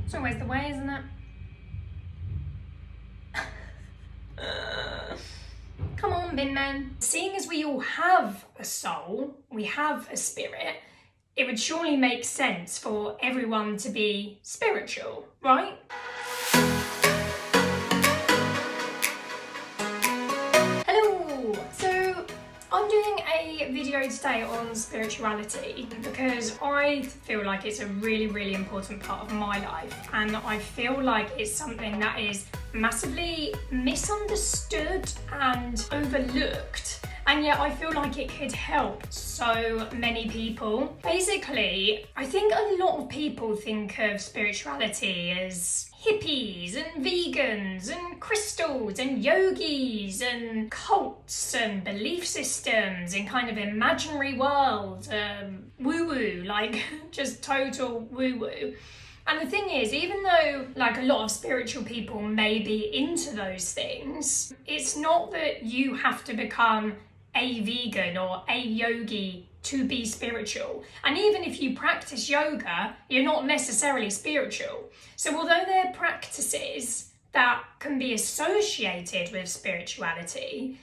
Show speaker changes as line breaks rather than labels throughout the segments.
It's always the way, isn't it? Come on, bin men. Seeing as we all have a soul, we have a spirit, it would surely make sense for everyone to be spiritual, right? Hello! So I'm doing a video today on spirituality because I feel like it's a really, really important part of my life, and I feel like it's something that is massively misunderstood and overlooked, and yet I feel like it could help so many people. Basically, I think a lot of people think of spirituality as hippies and vegans and crystals and yogis and cults and belief systems in kind of imaginary world, woo-woo, like just total woo-woo. And the thing is, even though like a lot of spiritual people may be into those things, it's not that you have to become a vegan or a yogi to be spiritual. And even if you practice yoga, you're not necessarily spiritual. So although there are practices that can be associated with spirituality,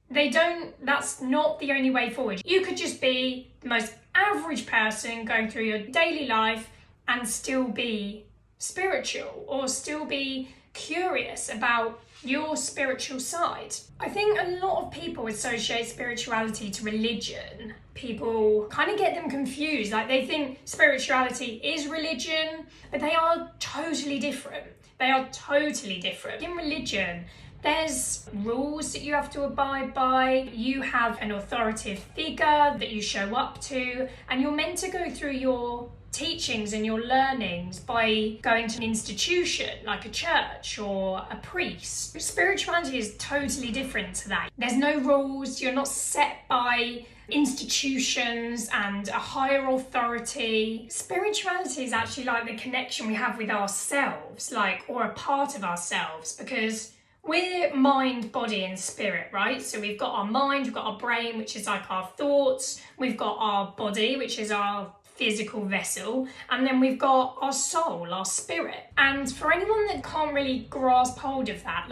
that's not the only way forward. You could just be the most average person going through your daily life and still be spiritual, or still be curious about your spiritual side. I think a lot of people associate spirituality to religion. People kind of get them confused. Like they think spirituality is religion, but they are totally different. They are totally different. In religion, there's rules that you have to abide by. You have an authoritative figure that you show up to, and you're meant to go through your teachings and your learnings by going to an institution like a church or a priest. Spirituality is totally different to that. There's no rules. You're not set by institutions and a higher authority. Spirituality is actually like the connection we have with ourselves, or a part of ourselves, because we're mind, body and spirit, right? So we've got our mind, we've got our brain, which is like our thoughts, we've got our body, which is our physical vessel, and then we've got our soul, our spirit. And for anyone that can't really grasp hold of that,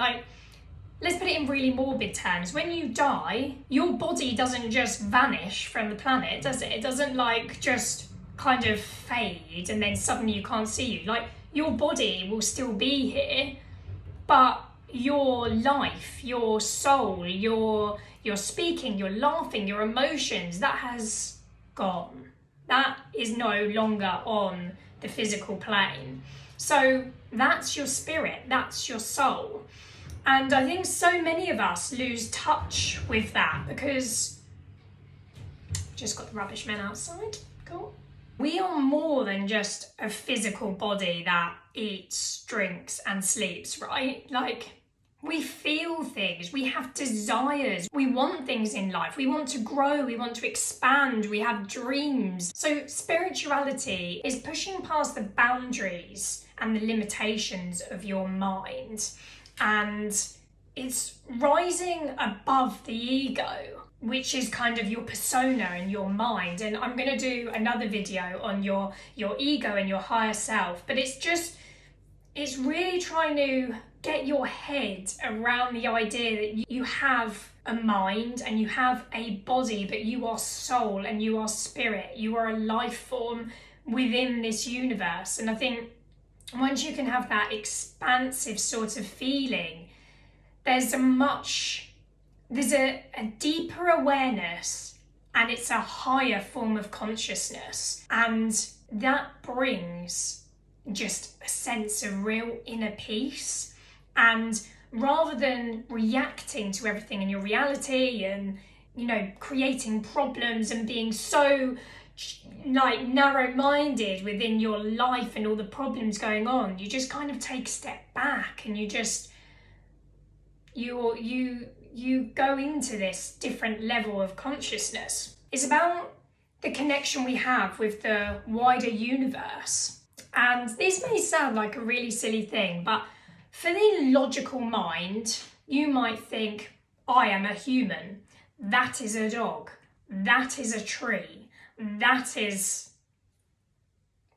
let's put it in really morbid terms. When you die, your body doesn't just vanish from the planet, does it? It doesn't just kind of fade and then suddenly you can't see you. Your body will still be here, but your life, your soul, your speaking, your laughing, your emotions, that has gone. That is no longer on the physical plane. So that's your spirit, that's your soul. And I think so many of us lose touch with that because just got the rubbish men outside. Cool. We are more than just a physical body that eats, drinks and sleeps, right? We feel things, we have desires, we want things in life, we want to grow, we want to expand, we have dreams. So spirituality is pushing past the boundaries and the limitations of your mind, and it's rising above the ego, which is kind of your persona and your mind. And I'm going to do another video on your ego and your higher self, but it's really trying to get your head around the idea that you have a mind and you have a body, but you are soul and you are spirit. You are a life form within this universe. And I think once you can have that expansive sort of feeling, there's a deeper awareness, and it's a higher form of consciousness. And that brings just a sense of real inner peace. And rather than reacting to everything in your reality and, creating problems and being so narrow-minded within your life and all the problems going on, you just kind of take a step back and you go into this different level of consciousness. It's about the connection we have with the wider universe. And this may sound like a really silly thing, but for the logical mind, you might think, I am a human, that is a dog, that is a tree, that is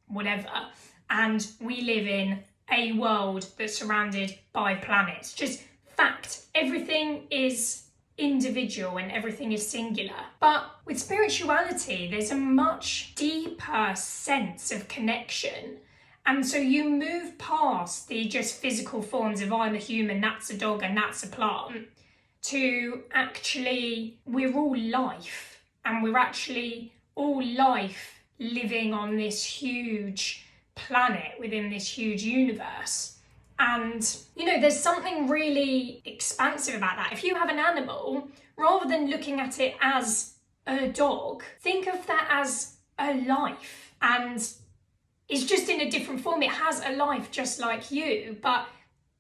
whatever. and we live in a world that's surrounded by planets. Just fact, everything is individual and everything is singular. But with spirituality, there's a much deeper sense of connection. And so you move past the just physical forms of I'm a human, that's a dog, and that's a plant, to actually we're all life, and we're actually all life living on this huge planet within this huge universe. And, you know, there's something really expansive about that. If you have an animal, rather than looking at it as a dog, think of that as a life. And it's just in a different form. It has a life just like you, but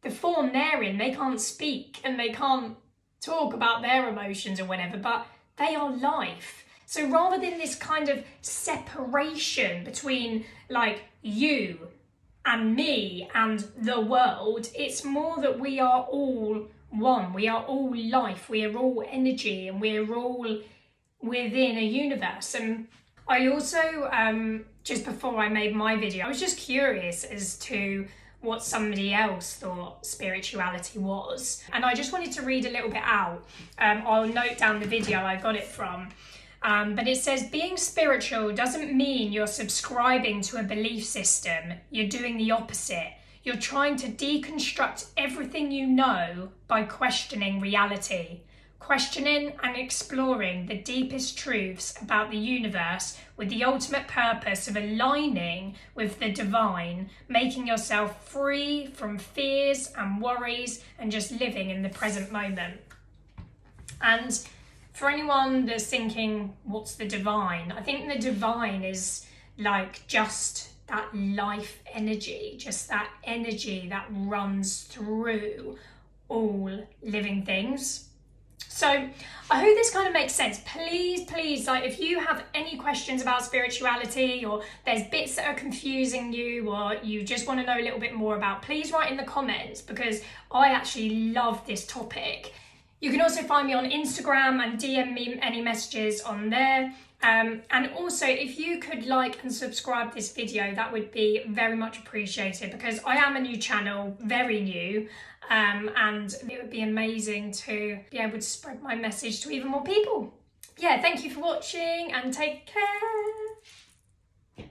the form they're in, they can't speak and they can't talk about their emotions or whatever, but they are life. So rather than this kind of separation between like you and me and the world, it's more that we are all one. We are all life, we are all energy, and we're all within a universe. And I also, just before I made my video, I was just curious as to what somebody else thought spirituality was. And I just wanted to read a little bit out. I'll note down the video I got it from. But it says, being spiritual doesn't mean you're subscribing to a belief system. You're doing the opposite. You're trying to deconstruct everything you know by questioning reality. Questioning and exploring the deepest truths about the universe with the ultimate purpose of aligning with the divine, making yourself free from fears and worries and just living in the present moment. And for anyone that's thinking, what's the divine? I think the divine is like just that life energy, just that energy that runs through all living things. So I hope this kind of makes sense. Please, like if you have any questions about spirituality, or there's bits that are confusing you, or you just want to know a little bit more about, please write in the comments, because I actually love this topic. You can also find me on Instagram and DM me any messages on there. And also, if you could like and subscribe this video, that would be very much appreciated, because I am a new channel, very new, and it would be amazing to be able to spread my message to even more people. Yeah, thank you for watching and take care.